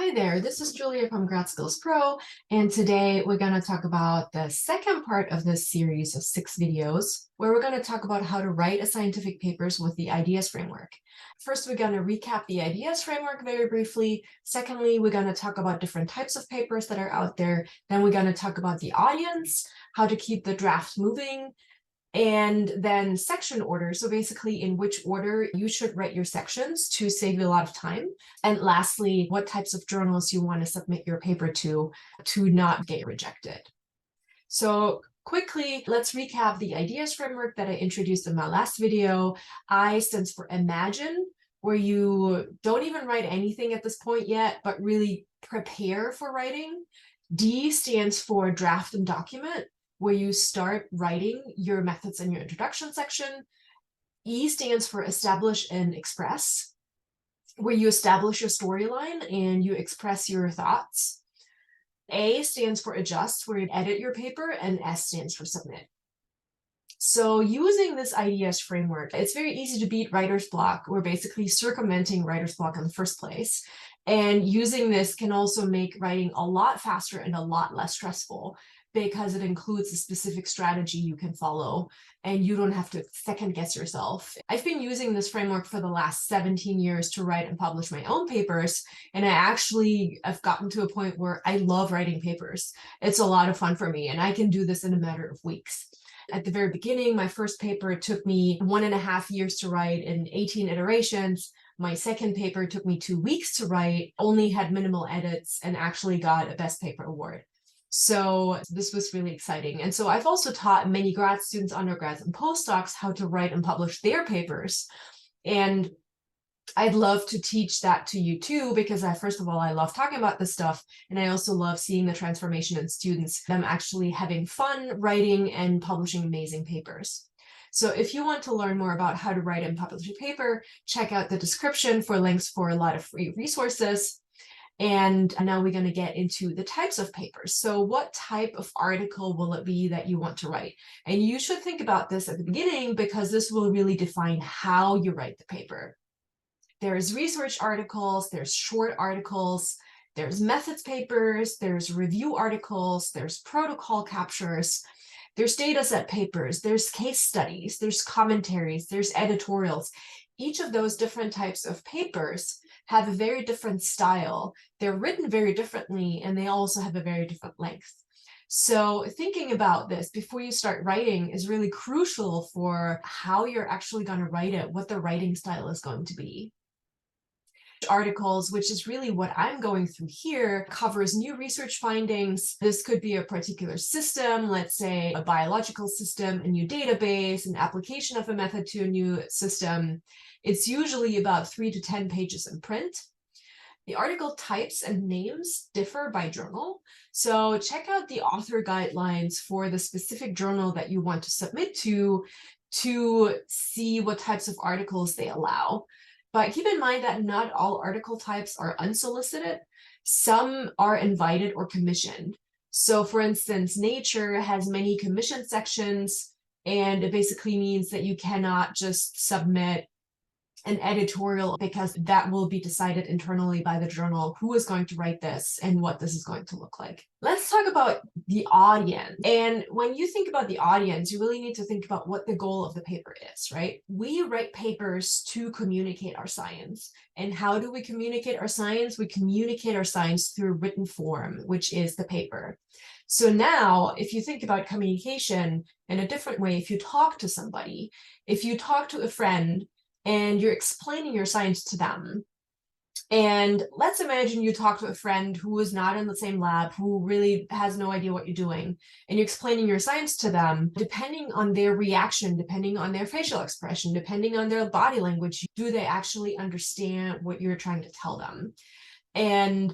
Hi there, this is Julia from Grad Skills Pro, and today we're going to talk about the second part of this series of 6 videos, where we're going to talk about how to write a scientific papers with the ideas framework. First, we're going to recap the ideas framework very briefly. Secondly, we're going to talk about different types of papers that are out there. Then we're going to talk about the audience, how to keep the draft moving, and then section order. So basically in which order you should write your sections to save you a lot of time. And lastly, what types of journals you want to submit your paper to not get rejected. So quickly, let's recap the ideas framework that I introduced in my last video. I stands for imagine, where you don't even write anything at this point yet, but really prepare for writing. D stands for draft and document, where you start writing your methods in your introduction section. E stands for establish and express, where you establish your storyline and you express your thoughts. A stands for adjust, where you edit your paper, and S stands for submit. So using this ideas framework, it's very easy to beat writer's block. We're basically circumventing writer's block in the first place. And using this can also make writing a lot faster and a lot less stressful, because it includes a specific strategy you can follow and you don't have to second guess yourself. I've been using this framework for the last 17 years to write and publish my own papers, and I've gotten to a point where I love writing papers. It's a lot of fun for me, and I can do this in a matter of weeks. At the very beginning, my first paper took me 1.5 years to write in 18 iterations. My second paper took me 2 weeks to write, only had minimal edits, and actually got a Best Paper award. So this was really exciting. And so I've also taught many grad students, undergrads, and postdocs how to write and publish their papers. And I'd love to teach that to you too, because first of all, I love talking about this stuff. And I also love seeing the transformation in students, them actually having fun writing and publishing amazing papers. So if you want to learn more about how to write and publish a paper, check out the description for links for a lot of free resources. And now we're going to get into the types of papers. So what type of article will it be that you want to write? And you should think about this at the beginning, because this will really define how you write the paper. There's research articles, there's short articles, there's methods papers, there's review articles, there's protocol captures, there's data set papers, there's case studies, there's commentaries, there's editorials. Each of those different types of papers have a very different style. They're written very differently, and they also have a very different length. So thinking about this before you start writing is really crucial for how you're actually going to write it, what the writing style is going to be. Articles, which is really what I'm going through here, covers new research findings. This could be a particular system, let's say a biological system, a new database, an application of a method to a new system. It's usually about 3 to 10 pages in print. The article types and names differ by journal. So check out the author guidelines for the specific journal that you want to submit to see what types of articles they allow. But keep in mind that not all article types are unsolicited. Some are invited or commissioned. So for instance, Nature has many commissioned sections, and it basically means that you cannot just submit an editorial, because that will be decided internally by the journal who is going to write this and what this is going to look like. Let's talk about the audience. And when you think about the audience, you really need to think about what the goal of the paper is, right? We write papers to communicate our science. And how do we communicate our science? We communicate our science through written form, which is the paper. So now, if you think about communication in a different way, if you talk to somebody, if you talk to a friend, and you're explaining your science to them. And let's imagine you talk to a friend who is not in the same lab, who really has no idea what you're doing, and you're explaining your science to them. Depending on their reaction, depending on their facial expression, depending on their body language, do they actually understand what you're trying to tell them? And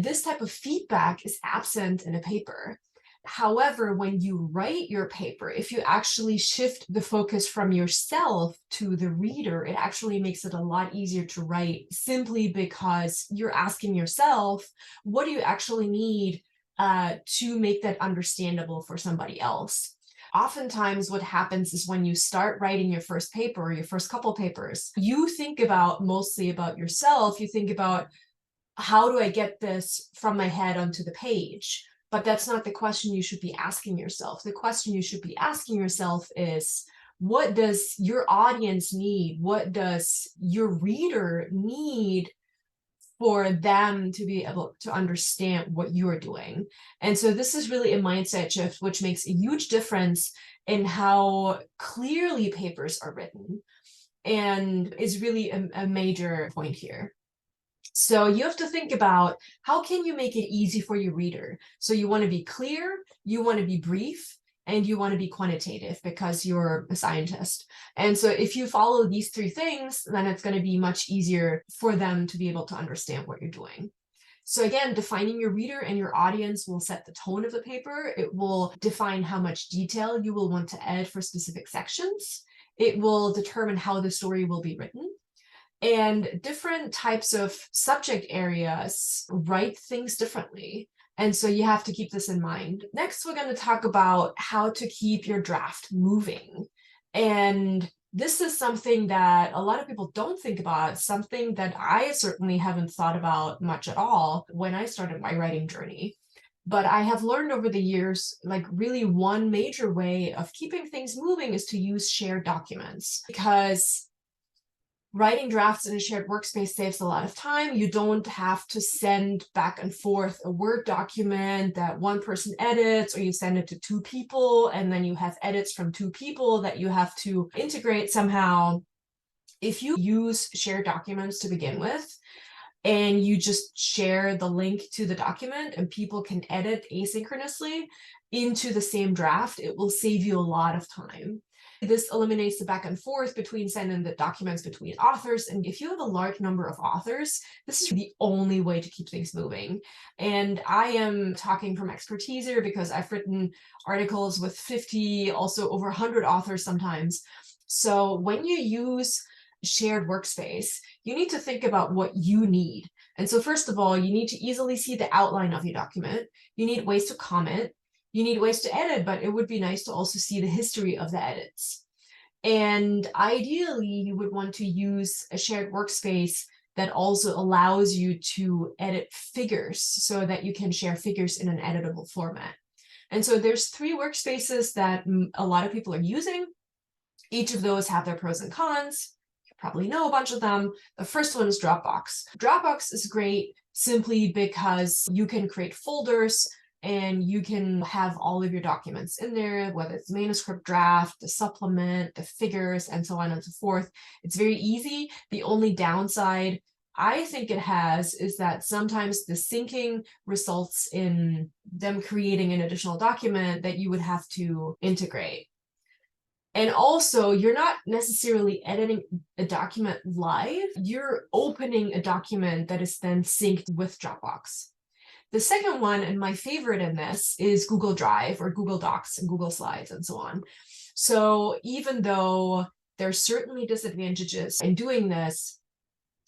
this type of feedback is absent in a paper. However, when you write your paper, if you actually shift the focus from yourself to the reader, it actually makes it a lot easier to write, simply because you're asking yourself, what do you actually need to make that understandable for somebody else? Oftentimes what happens is when you start writing your first paper or your first couple papers, you think about mostly about yourself. You think about, how do I get this from my head onto the page? But that's not the question you should be asking yourself. The question you should be asking yourself is, what does your audience need? What does your reader need for them to be able to understand what you're doing? And so this is really a mindset shift, which makes a huge difference in how clearly papers are written, and is really a major point here. So you have to think about, how can you make it easy for your reader? So you want to be clear, you want to be brief, and you want to be quantitative because you're a scientist. And so if you follow these three things, then it's going to be much easier for them to be able to understand what you're doing. So again, defining your reader and your audience will set the tone of the paper. It will define how much detail you will want to add for specific sections. It will determine how the story will be written. And different types of subject areas write things differently. And so you have to keep this in mind. Next, we're going to talk about how to keep your draft moving. And this is something that a lot of people don't think about, something that I certainly haven't thought about much at all when I started my writing journey. But I have learned over the years, like really one major way of keeping things moving is to use shared documents, because writing drafts in a shared workspace saves a lot of time. You don't have to send back and forth a Word document that one person edits, or you send it to two people and then you have edits from two people that you have to integrate somehow. If you use shared documents to begin with, and you just share the link to the document and people can edit asynchronously into the same draft, it will save you a lot of time. This eliminates the back and forth between sending the documents between authors. And if you have a large number of authors, this is the only way to keep things moving. And I am talking from expertise here because I've written articles with 50, also over 100 authors sometimes. So when you use shared workspace, you need to think about what you need. And so first of all, you need to easily see the outline of your document. You need ways to comment. You need ways to edit, but it would be nice to also see the history of the edits. And ideally, you would want to use a shared workspace that also allows you to edit figures so that you can share figures in an editable format. And so there's 3 workspaces that a lot of people are using. Each of those have their pros and cons. You probably know a bunch of them. The first one is Dropbox. Dropbox is great simply because you can create folders and you can have all of your documents in there, whether it's manuscript draft, the supplement, the figures, and so on and so forth. It's very easy. The only downside I think it has is that sometimes the syncing results in them creating an additional document that you would have to integrate. And also, you're not necessarily editing a document live. You're opening a document that is then synced with Dropbox. The second one, and my favorite in this, is Google Drive or Google Docs and Google Slides and so on. So even though there's certainly disadvantages in doing this,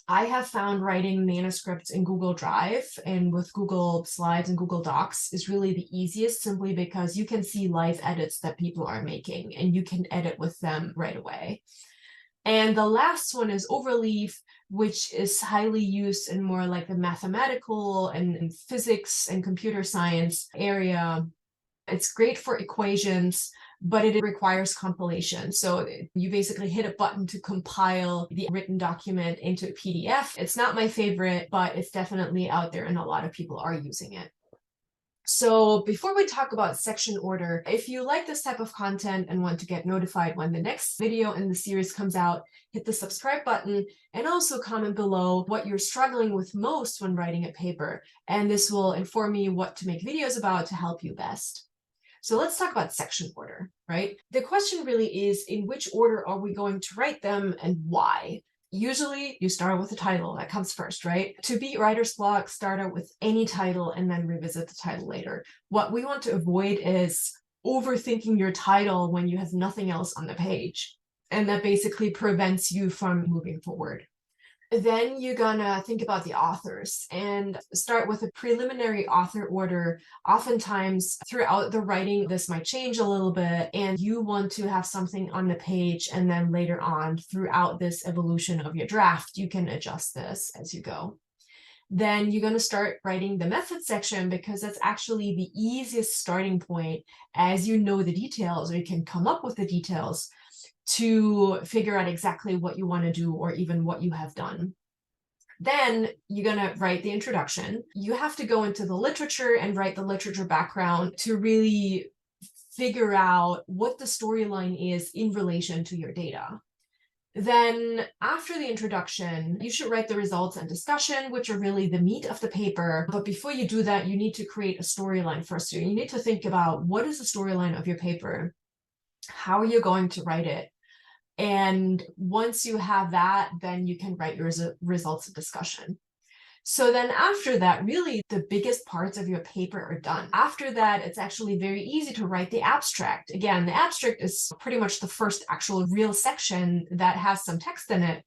I have found writing manuscripts in Google Drive and with Google Slides and Google Docs is really the easiest, simply because you can see live edits that people are making and you can edit with them right away. And the last one is Overleaf, which is highly used in more like the mathematical and physics and computer science area. It's great for equations, but it requires compilation. So you basically hit a button to compile the written document into a PDF. It's not my favorite, but it's definitely out there and a lot of people are using it. So before we talk about section order, if you like this type of content and want to get notified when the next video in the series comes out, hit the subscribe button and also comment below what you're struggling with most when writing a paper. And this will inform me what to make videos about to help you best. So let's talk about section order, right? The question really is, in which order are we going to write them and why? Usually you start with the title, that comes first, right? To beat writer's block, start out with any title and then revisit the title later. What we want to avoid is overthinking your title when you have nothing else on the page. And that basically prevents you from moving forward. Then you're gonna think about the authors and start with a preliminary author order. Oftentimes throughout the writing, this might change a little bit and you want to have something on the page, and then later on throughout this evolution of your draft, you can adjust this as you go. then you're going to start writing the method section, because that's actually the easiest starting point, as you know the details, or you can come up with the details to figure out exactly what you want to do or even what you have done. Then you're going to write the introduction. You have to go into the literature and write the literature background to really figure out what the storyline is in relation to your data. Then after the introduction, you should write the results and discussion, which are really the meat of the paper. But before you do that, you need to create a storyline first. So you need to think about, what is the storyline of your paper? How are you going to write it? And once you have that, then you can write your results and discussion. So then after that, really the biggest parts of your paper are done. After that, it's actually very easy to write the abstract. Again, the abstract is pretty much the first actual real section that has some text in it,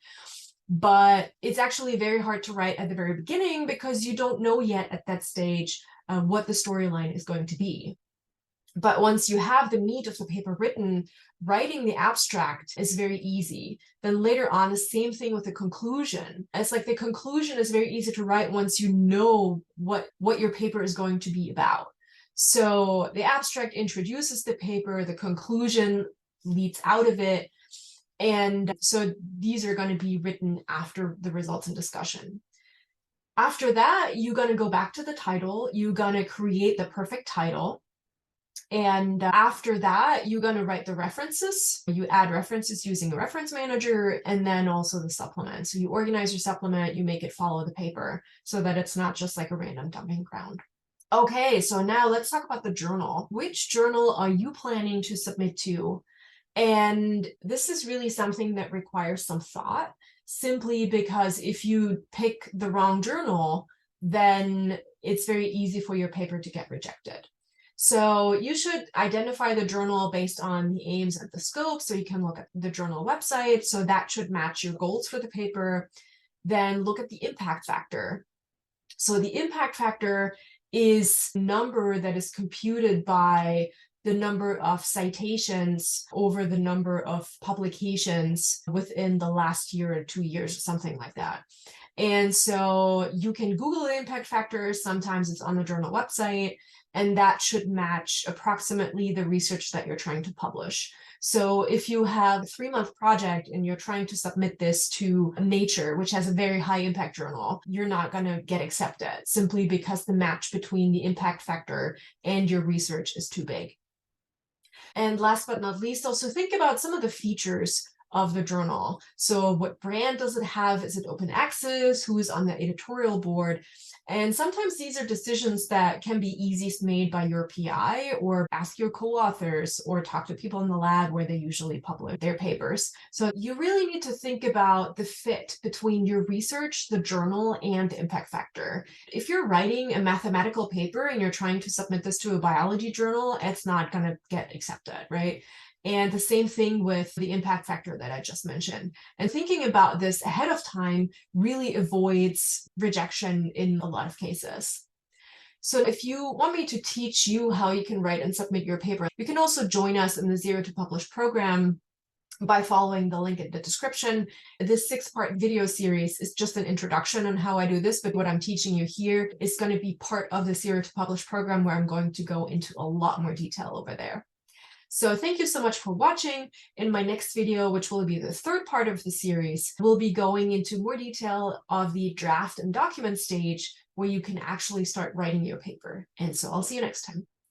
but it's actually very hard to write at the very beginning, because you don't know yet at that stage what the storyline is going to be. But once you have the meat of the paper written, writing the abstract is very easy. Then later on, the same thing with the conclusion. It's like the conclusion is very easy to write once you know what your paper is going to be about. So the abstract introduces the paper, the conclusion leads out of it. And so these are going to be written after the results and discussion. After that, you're going to go back to the title. You're going to create the perfect title. And after that, you're going to write the references. You add references using a reference manager, and then also the supplement. So you organize your supplement, you make it follow the paper so that it's not just like a random dumping ground. Okay, so now let's talk about the journal. Which journal are you planning to submit to? And this is really something that requires some thought, simply because if you pick the wrong journal, then it's very easy for your paper to get rejected. So you should identify the journal based on the aims and the scope. So you can look at the journal website. So that should match your goals for the paper. Then look at the impact factor. So the impact factor is a number that is computed by the number of citations over the number of publications within the last year or 2 years or something like that. And so you can Google the impact factor. Sometimes it's on the journal website, and that should match approximately the research that you're trying to publish. So if you have a 3-month project and you're trying to submit this to Nature, which has a very high impact journal, you're not going to get accepted simply because the match between the impact factor and your research is too big. And last but not least, also think about some of the features of the journal. So what brand does it have? Is it open access? Who is on the editorial board? And sometimes these are decisions that can be easiest made by your PI, or ask your co-authors, or talk to people in the lab where they usually publish their papers. So you really need to think about the fit between your research, the journal, and the impact factor. If you're writing a mathematical paper and you're trying to submit this to a biology journal, it's not going to get accepted, right? And the same thing with the impact factor that I just mentioned. And thinking about this ahead of time really avoids rejection in a lot of cases. So if you want me to teach you how you can write and submit your paper, you can also join us in the Zero-To-Published program by following the link in the description. This 6-part video series is just an introduction on how I do this, but what I'm teaching you here is going to be part of the Zero-To-Published program, where I'm going to go into a lot more detail over there. So thank you so much for watching. In my next video, which will be the 3rd part of the series, we'll be going into more detail of the draft and document stage, where you can actually start writing your paper. And so I'll see you next time.